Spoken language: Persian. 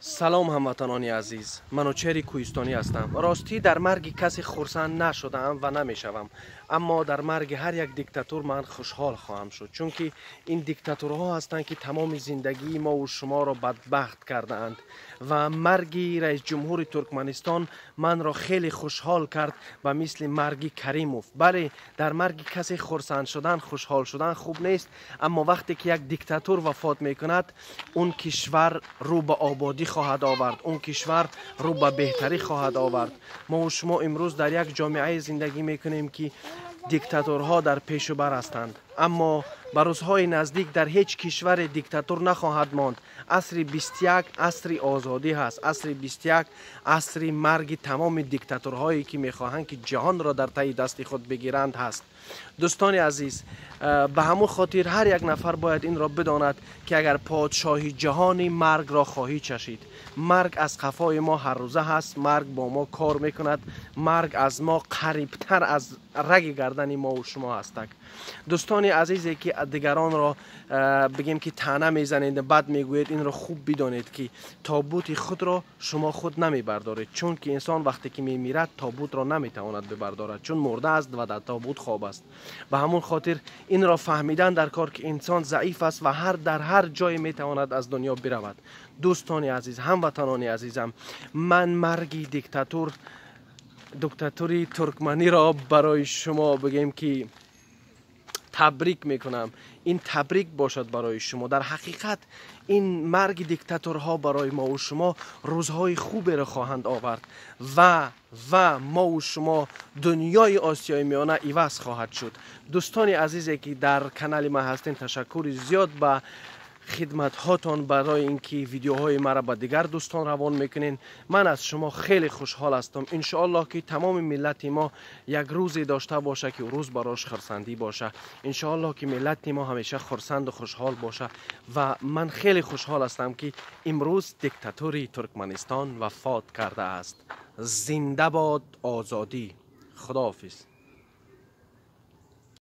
سلام هموطنان عزیز، منوچهر کوهستانی هستم. راستی در مرگ کسی خرسند نشدم و نمیشوم، اما در مرگ هر یک دیکتاتور من خوشحال خواهم شد، چون که این دیکتاتورها هستند که تمام زندگی ما و شما را بدبخت کرده اند و مرگ رئیس جمهور ترکمنستان من را خیلی خوشحال کرد و مثل مرگ کریموف. بله، در مرگ کسی خرسند شدن، خوشحال شدن خوب نیست، اما وقتی که یک دیکتاتور وفات میکند اون کشور رو به آبادی خواهد آورد، اون کشور رو به بهتری خواهد آورد. ما و شما امروز در یک جامعه زندگی میکنیم که دیکتاتورها در پیش و بر هستند، اما به روزهای نزدیک در هیچ کشور دیکتاتور نخواهد ماند. عصر 21 عصر آزادی هست، عصر 21 عصر مرگ تمام دیکتاتورهایی که میخواهند که جهان را در تای دست خود بگیرند هست. دوستان عزیز، به همون خاطر هر یک نفر باید این را بداند که اگر پادشاهی جهانی مرگ را خواهی چشید، مرگ از قفای ما هر روزه هست، مرگ با ما کار میکند، مرگ از ما قریبتر از رگ گردن ما و شما هستک. دوستان عزیزی که دیگران را بگیم که طعنه میزنید، بد میگوید، این را خوب بدانید که تابوت خود را شما خود نمیبردارید، چون که انسان وقتی که میمیرد تابوت را نمیتواند ببردارد، چون مرده است و در تابوت خواب است. به همون خاطر این را فهمیدن در کار که انسان ضعیف است و در هر جای میتواند از دنیا برود. دوستان عزیز، هموطنان عزیزم، من مرگ دیکتاتوری ترکمنی را برای شما بگیم که تبریک میکنم. این تبریک باشد برای شما. در حقیقت این مرگ دیکتاتورها برای ما و شما روزهای خوبی را خواهند آورد و ما و شما دنیای آسیای میانه عوض خواهد شد. دوستان عزیزی که در کانال ما هستین، تشکر زیاد به خدمت هاتون برای اینکه ویدیوهای مرا به دیگر دوستان روان میکنین. من از شما خیلی خوشحال هستم. ان شاء الله که تمام ملت ما یک روزی داشته باشه که روز براش خرسندی باشه. ان شاء الله که ملت ما همیشه خرسند و خوشحال باشه و من خیلی خوشحال هستم که امروز دیکتاتوری ترکمنستان وفات کرده است. زنده باد آزادی. خداحافظ.